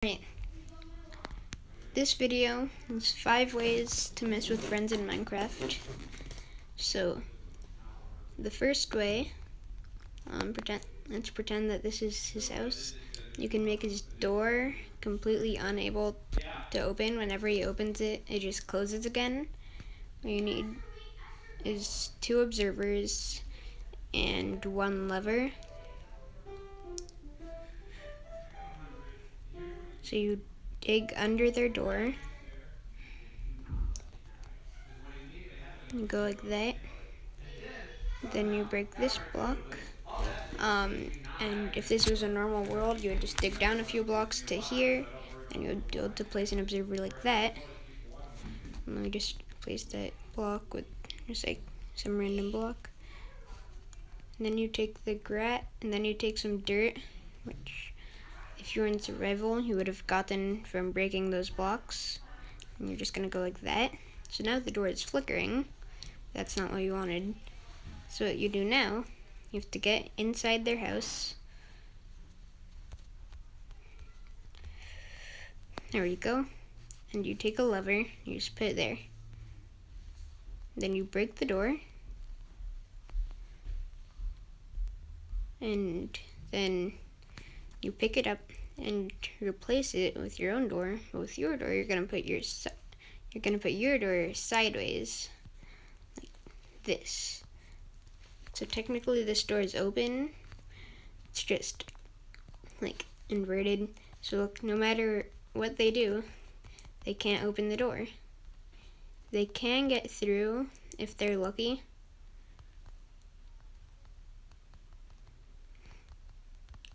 Right. This video is 5 ways to mess with friends in Minecraft. So, the first way, let's pretend that this is his house. You can make his door completely unable to open. Whenever he opens it, it just closes again. What you need is 2 observers and 1 lever. So you dig under their door. You go like that. Then you break this block. And if this was a normal world, you would just dig down a few blocks to here, and you would be able to place an observer like that. And let me just place that block with just like some random block. And then you take the grat, and then you take some dirt, which if you were in survival, you would have gotten from breaking those blocks. And you're just gonna go like that. So now the door is flickering. That's not what you wanted. So what you do now, you have to get inside their house. There we go. And you take a lever, you just put it there. Then you break the door. And then you pick it up and replace it with your own door. But with your door, you're gonna put your door sideways, like this. So technically this door is open. It's just like inverted. So look, no matter what they do, they can't open the door. They can get through if they're lucky.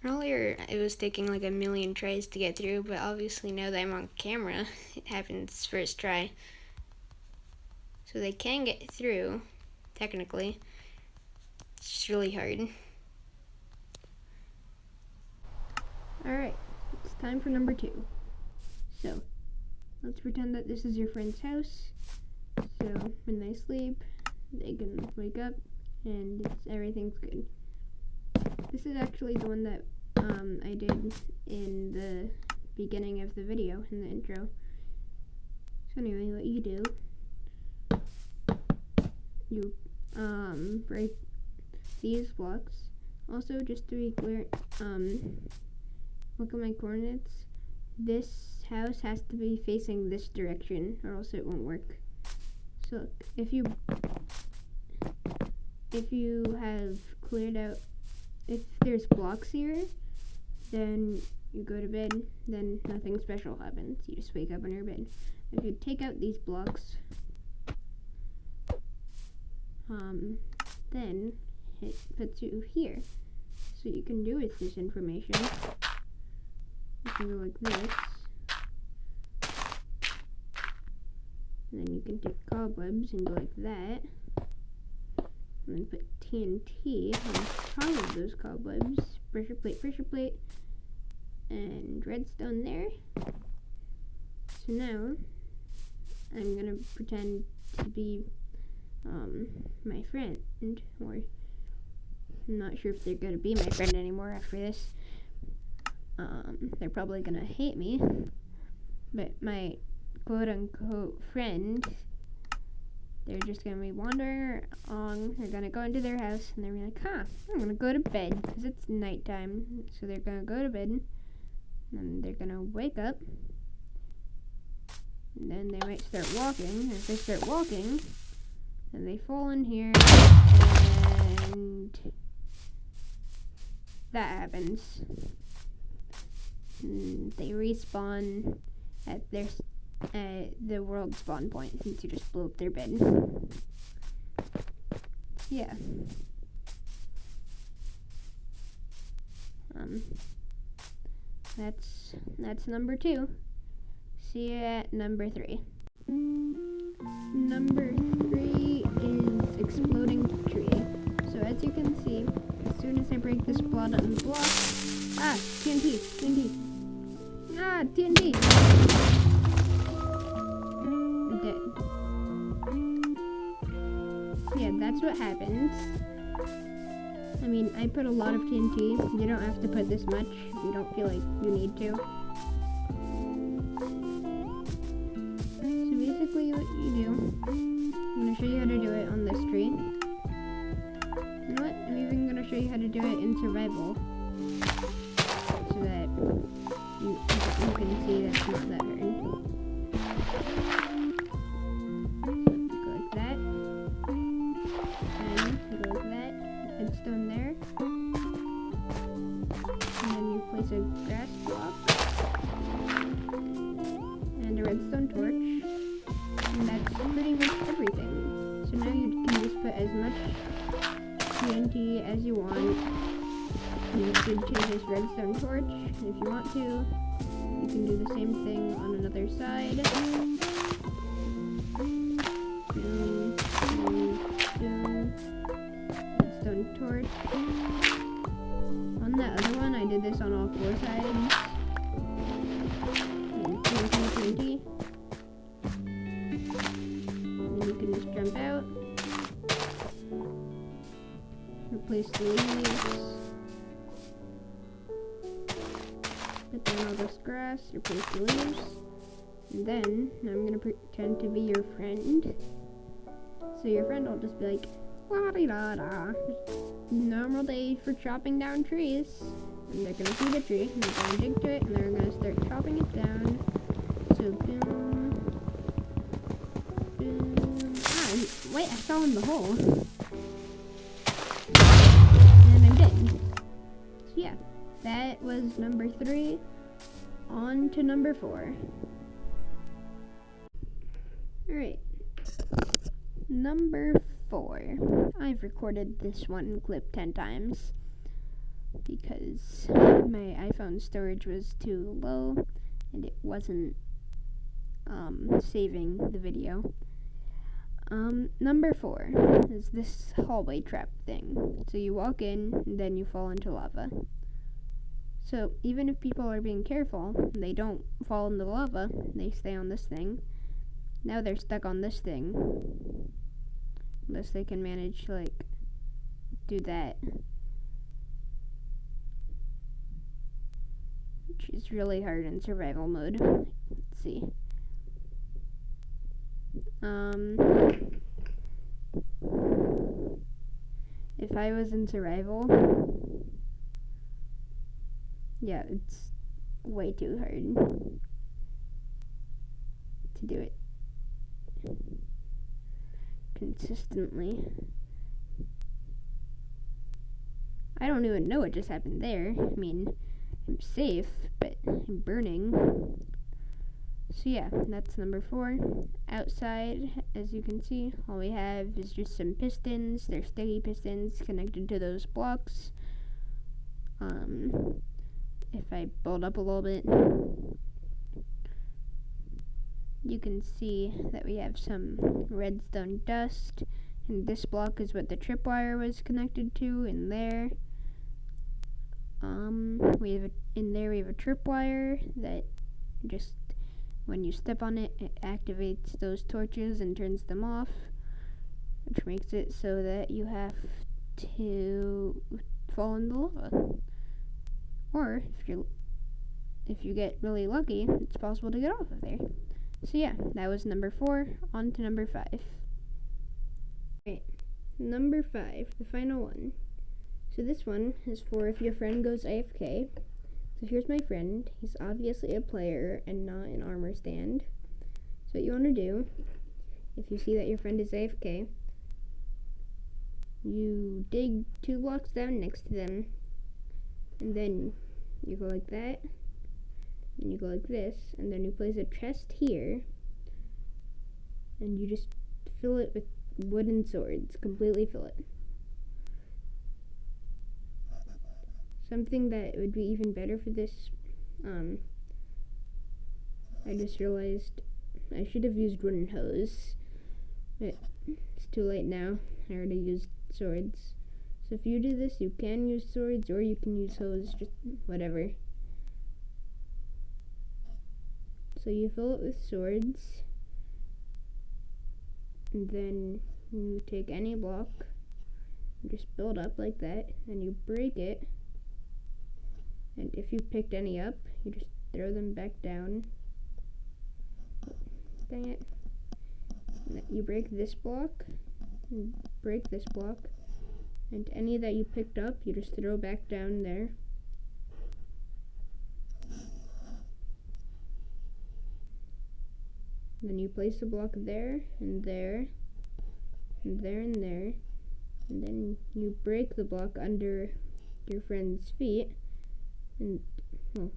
Earlier it was taking like 1,000,000 tries to get through, but obviously now that I'm on camera, it happens first try. So they can get through, technically. It's just really hard. Alright, it's time for number 2. So, let's pretend that this is your friend's house. So, when they sleep, they can wake up, and everything's good. This is actually the one that I did in the beginning of the video, in the intro. So anyway, what you do, you break these blocks. Also, just to be clear, look at my coordinates. This house has to be facing this direction, or else it won't work. So look, if you have cleared out, if there's blocks here, then you go to bed, then nothing special happens. You just wake up in your bed. If you take out these blocks, then it puts you here. So you can do with this information, you can go like this, and then you can take cobwebs and go like that, and then put TNT on top of those cobwebs, pressure plate, and redstone there. So now, I'm gonna pretend to be my friend, or I'm not sure if they're gonna be my friend anymore after this. They're probably gonna hate me, but my quote-unquote friend, they're just gonna be wandering along. They're gonna go into their house, and they're gonna be like, I'm gonna go to bed, because it's nighttime. So they're gonna go to bed, and then they're gonna wake up, and then they might start walking. And if they start walking, then they fall in here, and that happens. And they respawn at the world spawn point, since you just blew up their bed. Yeah. That's number 2. See you at number 3. Number 3 is exploding tree. So as you can see, as soon as I break this block on the block, TNT. TNT. I'm dead. Yeah, that's what happens. I mean, I put a lot of TNT. You don't have to put this much if you don't feel like you need to. in survival, so that you can see that it's not that hard. Go like that, and go like that, redstone there, and then you place a grass block, and a redstone torch, and that's pretty much everything. So now you can just put as much TNT as you want. You can change this redstone torch if you want to. You can do the same thing on another side. Boom, boom, boom. Redstone torch. On that other one, I did this on all 4 sides. And TNT. And you can just jump out. Replace the leaves. Put down all this grass, replace the leaves. And then I'm gonna pretend to be your friend. So your friend will just be like, la-di-da-da. Normal day for chopping down trees. And they're gonna see the tree, and they're gonna dig to it, and they're gonna start chopping it down. So boom. Boom. Ah, wait, I fell in the hole. So yeah, that was number 3. On to number 4. Alright. Number 4. I've recorded this one clip 10 times because my iPhone storage was too low and it wasn't saving the video. Number 4 is this hallway trap thing. So you walk in, and then you fall into lava. So even if people are being careful, they don't fall into lava, they stay on this thing. Now they're stuck on this thing. Unless they can manage to, like, do that. Which is really hard in survival mode. Let's see. If I was in survival, yeah, it's way too hard to do it consistently. I don't even know what just happened there. I mean, I'm safe, but I'm burning. So yeah, that's number 4. Outside, as you can see, all we have is just some pistons. They're sticky pistons connected to those blocks. If I build up a little bit, you can see that we have some redstone dust, and this block is what the tripwire was connected to in there. In there we have a tripwire that just, when you step on it, it activates those torches and turns them off, which makes it so that you have to fall in the lava. Or if you get really lucky, it's possible to get off of there. So yeah, that was number 4. On to number 5. Alright, number 5, the final one. So this one is for if your friend goes AFK. So here's my friend. He's obviously a player and not an armor stand. So what you want to do, if you see that your friend is AFK, you dig 2 blocks down next to them, and then you go like that, and you go like this, and then you place a chest here, and you just fill it with wooden swords, completely fill it. Something that would be even better for this, I just realized I should have used wooden hose, but it's too late now. I already used swords. So if you do this, you can use swords, or you can use hose, just whatever. So you fill it with swords, and then you take any block, and just build up like that, and you break it. And if you picked any up, you just throw them back down. Dang it. And you break this block, and break this block, And any that you picked up, you just throw back down there. Then you place a block there, and there, and there, and there. And then you break the block under your friend's feet. And, well,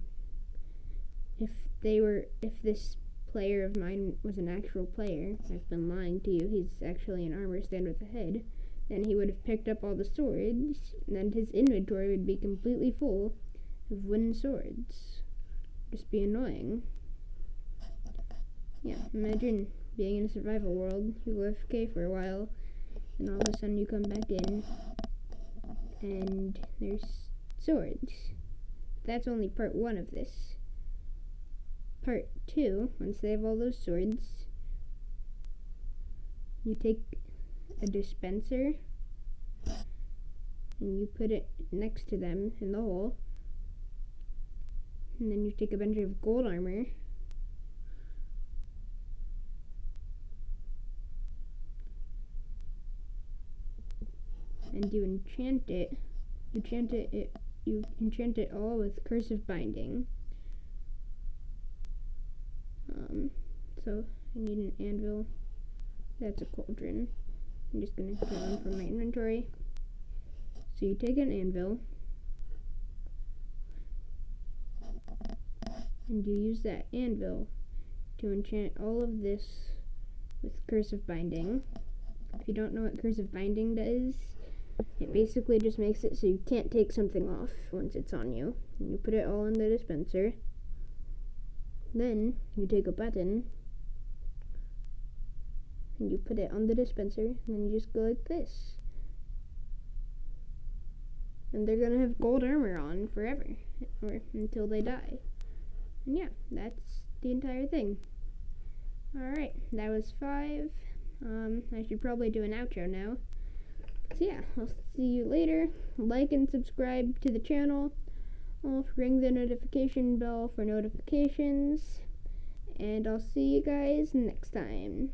if this player of mine was an actual player, I've been lying to you, he's actually an armor stand with a head, then he would have picked up all the swords, and his inventory would be completely full of wooden swords. Just be annoying. Yeah, imagine being in a survival world, you go AFK for a while, and all of a sudden you come back in, and there's swords. That's only part 1 of this. Part 2, once they have all those swords, you take a dispenser, and you put it next to them in the hole, and then you take a bunch of gold armor, and you enchant it. You enchant it all with cursive binding. So I need an anvil. That's a cauldron. I'm just gonna get one from my inventory. So you take an anvil, and you use that anvil to enchant all of this with cursive binding. If you don't know what cursive binding does, it basically just makes it so you can't take something off once it's on you. And you put it all in the dispenser. Then you take a button and you put it on the dispenser, and then you just go like this. And they're gonna have gold armor on forever, or until they die. And yeah, that's the entire thing. Alright, that was 5. I should probably do an outro now. So yeah, I'll see you later. Like and subscribe to the channel. I'll ring the notification bell for notifications. And I'll see you guys next time.